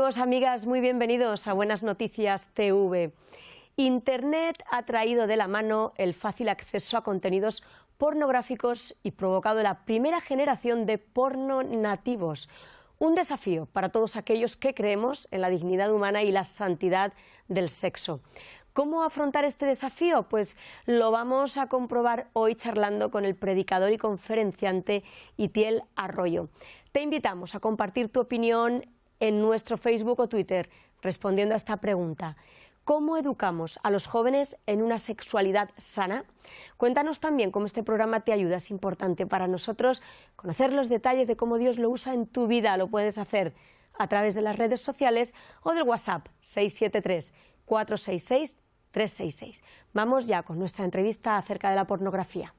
Amigos, amigas, muy bienvenidos a Buenas Noticias TV. Internet ha traído de la mano el fácil acceso a contenidos pornográficos y provocado la primera generación de porno nativos. Un desafío para todos aquellos que creemos en la dignidad humana y la santidad del sexo. ¿Cómo afrontar este desafío? Pues lo vamos a comprobar hoy charlando con el predicador y conferenciante Itiel Arroyo. Te invitamos a compartir tu opinión en nuestro Facebook o Twitter respondiendo a esta pregunta. ¿Cómo educamos a los jóvenes en una sexualidad sana? Cuéntanos también cómo este programa te ayuda. Es importante para nosotros conocer los detalles de cómo Dios lo usa en tu vida. Lo puedes hacer a través de las redes sociales o del WhatsApp 673-466-366. Vamos ya con nuestra entrevista acerca de la pornografía.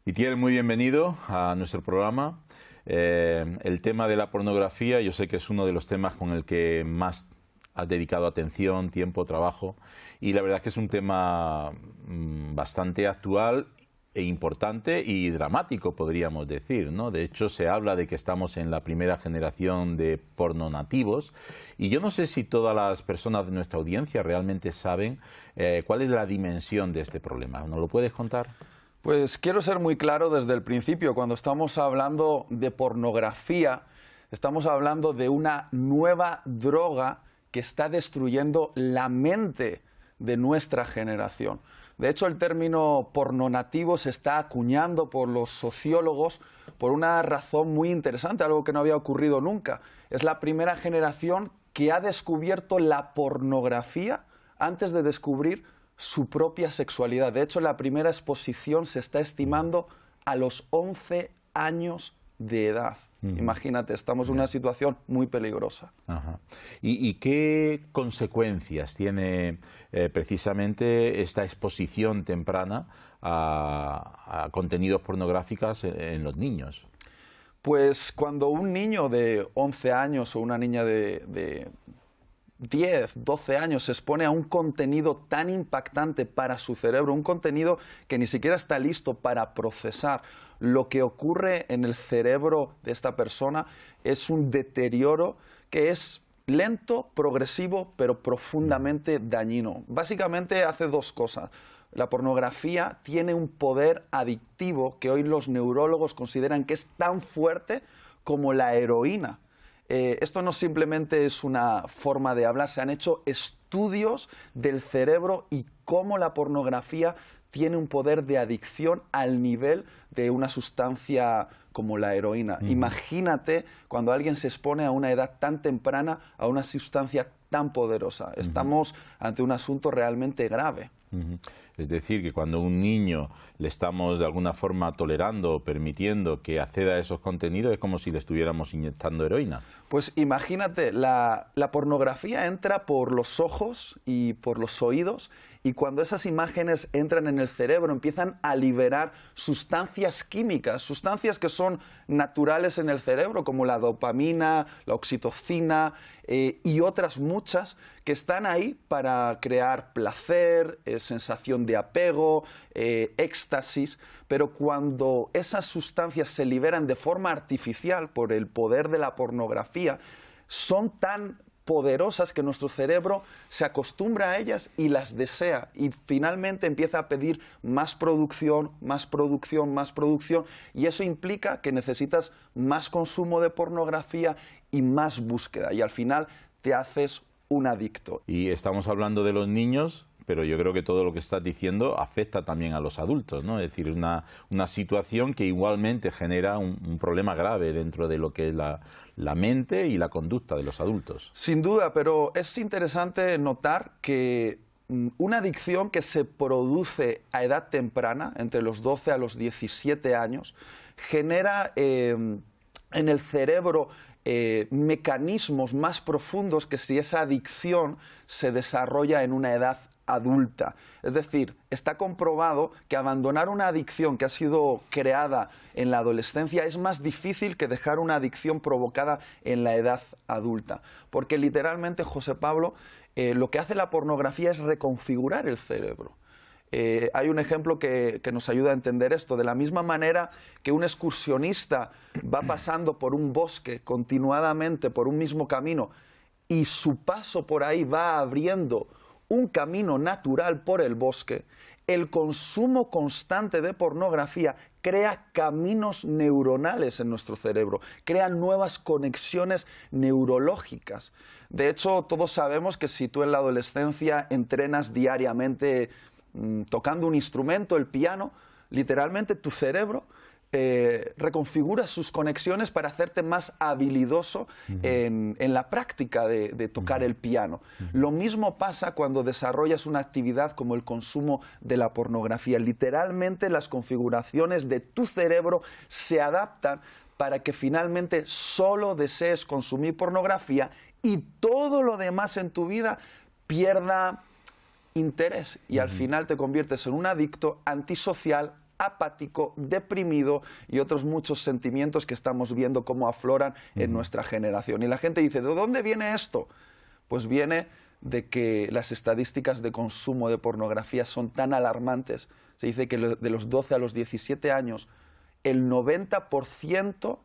Itiel, muy bienvenido a nuestro programa. El tema de la pornografía yo sé que es uno de los temas con el que más has dedicado atención, tiempo, trabajo, y la verdad es que es un tema bastante actual e importante y dramático, podríamos decir, ¿no? De hecho, se habla de que estamos en la primera generación de porno nativos, y yo no sé si todas las personas de nuestra audiencia realmente saben cuál es la dimensión de este problema. ¿Nos lo puedes contar? Pues quiero ser muy claro desde el principio. Cuando estamos hablando de pornografía, estamos hablando de una nueva droga que está destruyendo la mente de nuestra generación. De hecho, el término pornonativo se está acuñando por los sociólogos por una razón muy interesante, algo que no había ocurrido nunca. Es la primera generación que ha descubierto la pornografía antes de descubrir su propia sexualidad. De hecho, la primera exposición se está estimando a los 11 años de edad. Imagínate, estamos en una situación muy peligrosa. Ajá. ¿Y qué consecuencias tiene precisamente esta exposición temprana a contenidos pornográficos en los niños? Pues cuando un niño de 11 años o una niña de 10, 12 años se expone a un contenido tan impactante para su cerebro, un contenido que ni siquiera está listo para procesar, lo que ocurre en el cerebro de esta persona es un deterioro que es lento, progresivo, pero profundamente dañino. Básicamente hace dos cosas. La pornografía tiene un poder adictivo que hoy los neurólogos consideran que es tan fuerte como la heroína. Esto no simplemente es una forma de hablar, se han hecho estudios del cerebro y cómo la pornografía tiene un poder de adicción al nivel de una sustancia como la heroína. Imagínate cuando alguien se expone a una edad tan temprana a una sustancia tan poderosa. Estamos ante un asunto realmente grave. Es decir, que cuando a un niño le estamos de alguna forma tolerando o permitiendo que acceda a esos contenidos, es como si le estuviéramos inyectando heroína. Pues imagínate, la pornografía entra por los ojos y por los oídos, y cuando esas imágenes entran en el cerebro empiezan a liberar sustancias químicas, sustancias que son naturales en el cerebro, como la dopamina, la oxitocina y otras muchas que están ahí para crear placer, sensación de apego, éxtasis, pero cuando esas sustancias se liberan de forma artificial por el poder de la pornografía, son tan poderosas que nuestro cerebro se acostumbra a ellas y las desea, y finalmente empieza a pedir más producción, más producción, más producción, y eso implica que necesitas más consumo de pornografía y más búsqueda, y al final te haces un adicto. Y estamos hablando de los niños, pero yo creo que todo lo que estás diciendo afecta también a los adultos, ¿no? Es decir, una situación que igualmente genera un problema grave dentro de lo que es la mente y la conducta de los adultos. Sin duda, pero es interesante notar que una adicción que se produce a edad temprana, entre los 12 a los 17 años, genera en el cerebro mecanismos más profundos que si esa adicción se desarrolla en una edad adulta. Es decir, está comprobado que abandonar una adicción que ha sido creada en la adolescencia es más difícil que dejar una adicción provocada en la edad adulta. Porque literalmente, José Pablo, lo que hace la pornografía es reconfigurar el cerebro. Hay un ejemplo que nos ayuda a entender esto. De la misma manera que un excursionista va pasando por un bosque continuadamente, por un mismo camino, y su paso por ahí va abriendo un camino natural por el bosque, el consumo constante de pornografía crea caminos neuronales en nuestro cerebro, crea nuevas conexiones neurológicas. De hecho, todos sabemos que si tú en la adolescencia entrenas diariamente tocando un instrumento, el piano, literalmente tu cerebro reconfigura sus conexiones para hacerte más habilidoso en la práctica de tocar el piano. Lo mismo pasa cuando desarrollas una actividad como el consumo de la pornografía. Literalmente las configuraciones de tu cerebro se adaptan para que finalmente solo desees consumir pornografía y todo lo demás en tu vida pierda interés y al final te conviertes en un adicto antisocial, apático, deprimido y otros muchos sentimientos que estamos viendo cómo afloran en nuestra generación. Y la gente dice, ¿de dónde viene esto? Pues viene de que las estadísticas de consumo de pornografía son tan alarmantes. Se dice que de los 12 a los 17 años, el 90%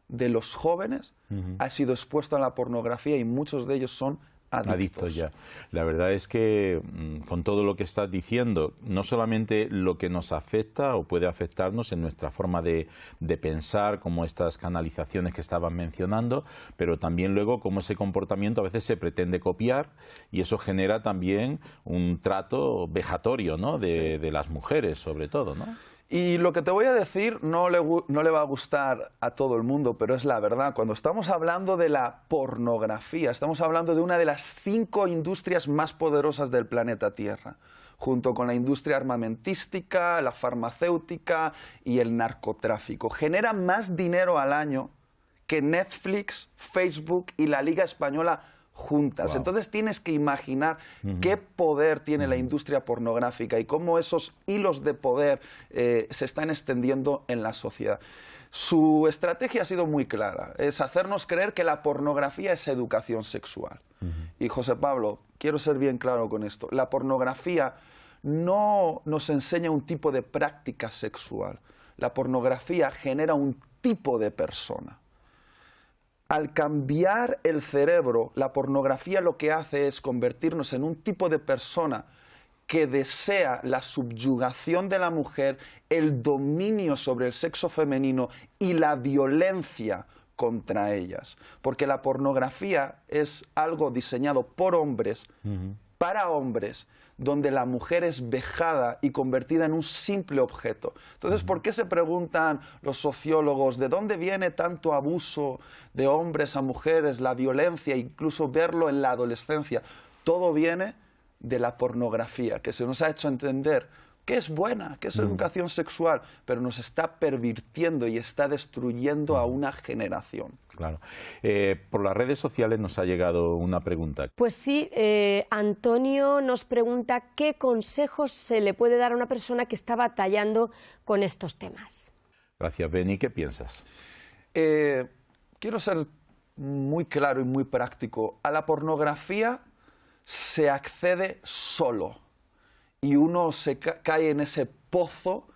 de los jóvenes ha sido expuesto a la pornografía y muchos de ellos son adictos ya. La verdad es que con todo lo que estás diciendo, no solamente lo que nos afecta o puede afectarnos en nuestra forma de pensar, como estas canalizaciones que estaban mencionando, pero también luego cómo ese comportamiento a veces se pretende copiar y eso genera también un trato vejatorio, ¿no? de las mujeres sobre todo, ¿no? Y lo que te voy a decir no le va a gustar a todo el mundo, pero es la verdad. Cuando estamos hablando de la pornografía, estamos hablando de una de las 5 industrias más poderosas del planeta Tierra, junto con la industria armamentística, la farmacéutica y el narcotráfico. Genera más dinero al año que Netflix, Facebook y la Liga Española juntas. Wow. Entonces tienes que imaginar qué poder tiene la industria pornográfica y cómo esos hilos de poder se están extendiendo en la sociedad. Su estrategia ha sido muy clara, es hacernos creer que la pornografía es educación sexual. Y José Pablo, quiero ser bien claro con esto, la pornografía no nos enseña un tipo de práctica sexual, la pornografía genera un tipo de persona. Al cambiar el cerebro, la pornografía lo que hace es convertirnos en un tipo de persona que desea la subyugación de la mujer, el dominio sobre el sexo femenino y la violencia contra ellas. Porque la pornografía es algo diseñado por hombres, para hombres, donde la mujer es vejada y convertida en un simple objeto. Entonces, ¿por qué se preguntan los sociólogos de dónde viene tanto abuso de hombres a mujeres, la violencia, incluso verlo en la adolescencia? Todo viene de la pornografía, que se nos ha hecho entender que es buena, que es educación sexual, pero nos está pervirtiendo y está destruyendo a una generación. Claro. Por las redes sociales nos ha llegado una pregunta. Pues sí, Antonio nos pregunta qué consejos se le puede dar a una persona que está batallando con estos temas. Gracias, Beni. ¿Qué piensas? Quiero ser muy claro y muy práctico. A la pornografía se accede solo. Y uno se cae en ese pozo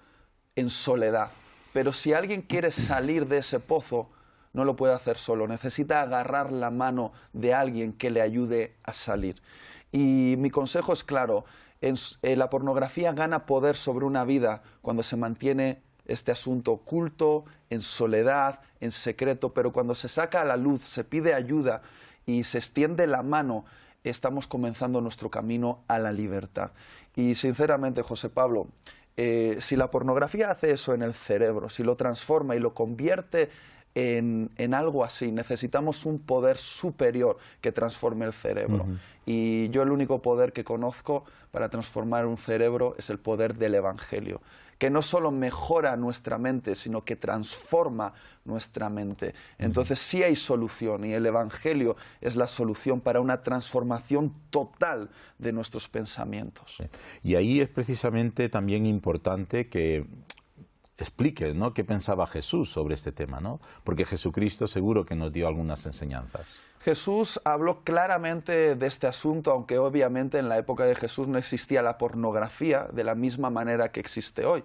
en soledad. Pero si alguien quiere salir de ese pozo, no lo puede hacer solo. Necesita agarrar la mano de alguien que le ayude a salir. Y mi consejo es claro, la pornografía gana poder sobre una vida cuando se mantiene este asunto oculto, en soledad, en secreto, pero cuando se saca a la luz, se pide ayuda y se extiende la mano, estamos comenzando nuestro camino a la libertad. Y sinceramente, José Pablo, si la pornografía hace eso en el cerebro, si lo transforma y lo convierte en algo así, necesitamos un poder superior que transforme el cerebro. Y yo el único poder que conozco para transformar un cerebro es el poder del Evangelio, que no solo mejora nuestra mente, sino que transforma nuestra mente. Entonces sí hay solución y el Evangelio es la solución para una transformación total de nuestros pensamientos. Sí. Y ahí es precisamente también importante que explique, ¿no?, qué pensaba Jesús sobre este tema, ¿no? Porque Jesucristo seguro que nos dio algunas enseñanzas. Jesús habló claramente de este asunto, aunque obviamente en la época de Jesús no existía la pornografía de la misma manera que existe hoy.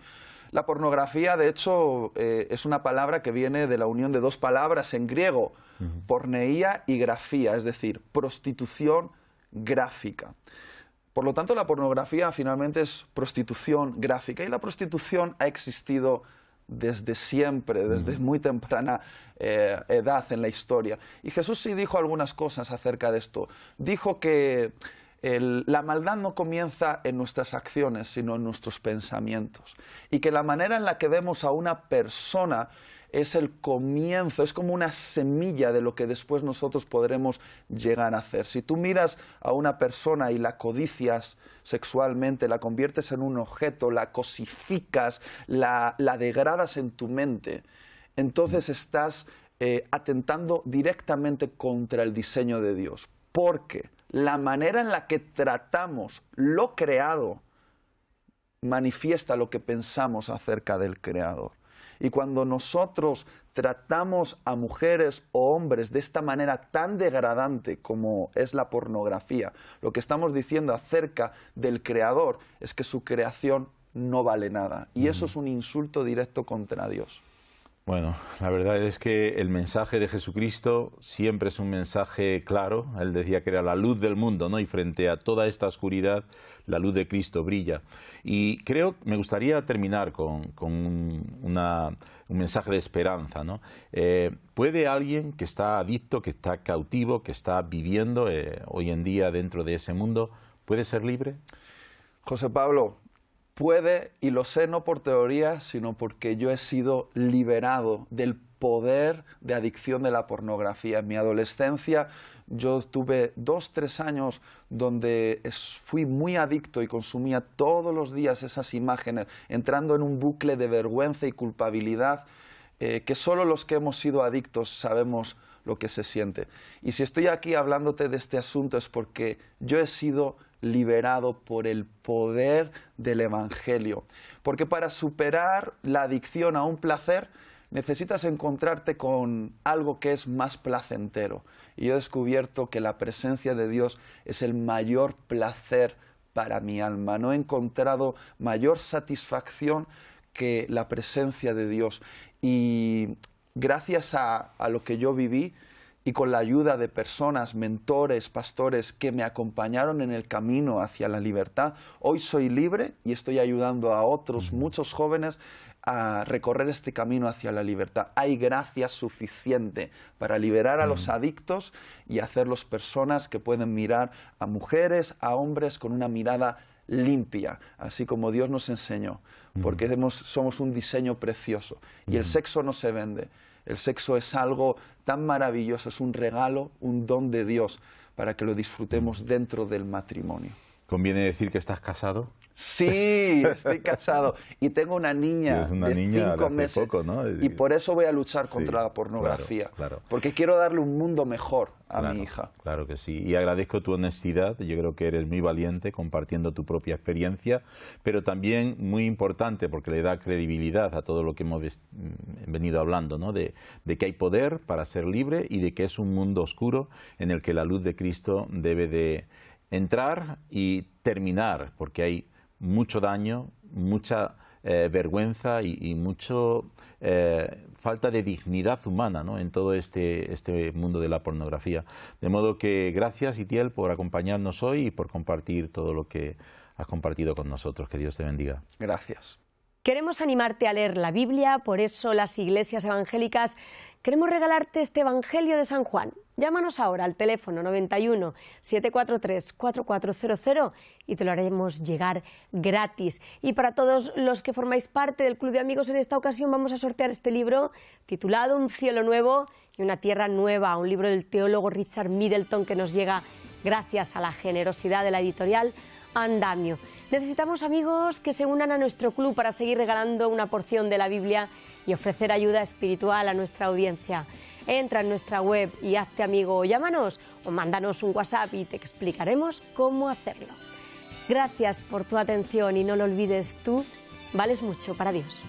La pornografía, de hecho, es una palabra que viene de la unión de dos palabras en griego, porneía y grafía, es decir, prostitución gráfica. Por lo tanto, la pornografía finalmente es prostitución gráfica, y la prostitución ha existido desde siempre, desde muy temprana edad en la historia. Y Jesús sí dijo algunas cosas acerca de esto. Dijo que la maldad no comienza en nuestras acciones, sino en nuestros pensamientos. Y que la manera en la que vemos a una persona es el comienzo, es como una semilla de lo que después nosotros podremos llegar a hacer. Si tú miras a una persona y la codicias sexualmente, la conviertes en un objeto, la cosificas, la degradas en tu mente, entonces estás atentando directamente contra el diseño de Dios. Porque la manera en la que tratamos lo creado manifiesta lo que pensamos acerca del Creador. Y cuando nosotros tratamos a mujeres o hombres de esta manera tan degradante como es la pornografía, lo que estamos diciendo acerca del Creador es que su creación no vale nada. Y eso es un insulto directo contra Dios. Bueno, la verdad es que el mensaje de Jesucristo siempre es un mensaje claro. Él decía que era la luz del mundo, ¿no? Y frente a toda esta oscuridad, la luz de Cristo brilla. Y creo, me gustaría terminar con un mensaje de esperanza, ¿no? ¿Puede alguien que está adicto, que está cautivo, que está viviendo hoy en día dentro de ese mundo, puede ser libre? José Pablo, puede, y lo sé no por teoría, sino porque yo he sido liberado del poder de adicción de la pornografía. En mi adolescencia yo tuve 2-3 años donde fui muy adicto y consumía todos los días esas imágenes, entrando en un bucle de vergüenza y culpabilidad que solo los que hemos sido adictos sabemos lo que se siente. Y si estoy aquí hablándote de este asunto es porque yo he sido liberado por el poder del Evangelio. Porque para superar la adicción a un placer necesitas encontrarte con algo que es más placentero. Y yo he descubierto que la presencia de Dios es el mayor placer para mi alma. No he encontrado mayor satisfacción que la presencia de Dios. Y gracias a lo que yo viví, y con la ayuda de personas, mentores, pastores que me acompañaron en el camino hacia la libertad, hoy soy libre y estoy ayudando a otros, muchos jóvenes, a recorrer este camino hacia la libertad. Hay gracia suficiente para liberar a los adictos y hacerlos personas que pueden mirar a mujeres, a hombres con una mirada limpia, así como Dios nos enseñó, porque somos un diseño precioso y el sexo no se vende. El sexo es algo tan maravilloso, es un regalo, un don de Dios para que lo disfrutemos dentro del matrimonio. ¿Conviene decir que estás casado? Sí, estoy casado y tengo una niña de 5 meses, poco, ¿no? Y por eso voy a luchar contra la pornografía, claro. Porque quiero darle un mundo mejor a mi hija. Claro que sí, y agradezco tu honestidad, yo creo que eres muy valiente compartiendo tu propia experiencia, pero también muy importante porque le da credibilidad a todo lo que hemos venido hablando, ¿no? De que hay poder para ser libre y de que es un mundo oscuro en el que la luz de Cristo debe de entrar y terminar, porque hay mucho daño, mucha vergüenza y mucho falta de dignidad humana, ¿no? En todo este mundo de la pornografía. De modo que gracias, Itiel, por acompañarnos hoy y por compartir todo lo que has compartido con nosotros. Que Dios te bendiga. Gracias. Queremos animarte a leer la Biblia, por eso las iglesias evangélicas queremos regalarte este Evangelio de San Juan. Llámanos ahora al teléfono 91 743 4400 y te lo haremos llegar gratis. Y para todos los que formáis parte del Club de Amigos, en esta ocasión vamos a sortear este libro titulado Un cielo nuevo y una tierra nueva, un libro del teólogo Richard Middleton que nos llega gracias a la generosidad de la editorial Andamio. Necesitamos amigos que se unan a nuestro club para seguir regalando una porción de la Biblia y ofrecer ayuda espiritual a nuestra audiencia. Entra en nuestra web y hazte amigo o llámanos o mándanos un WhatsApp y te explicaremos cómo hacerlo. Gracias por tu atención y no lo olvides, tú vales mucho para Dios.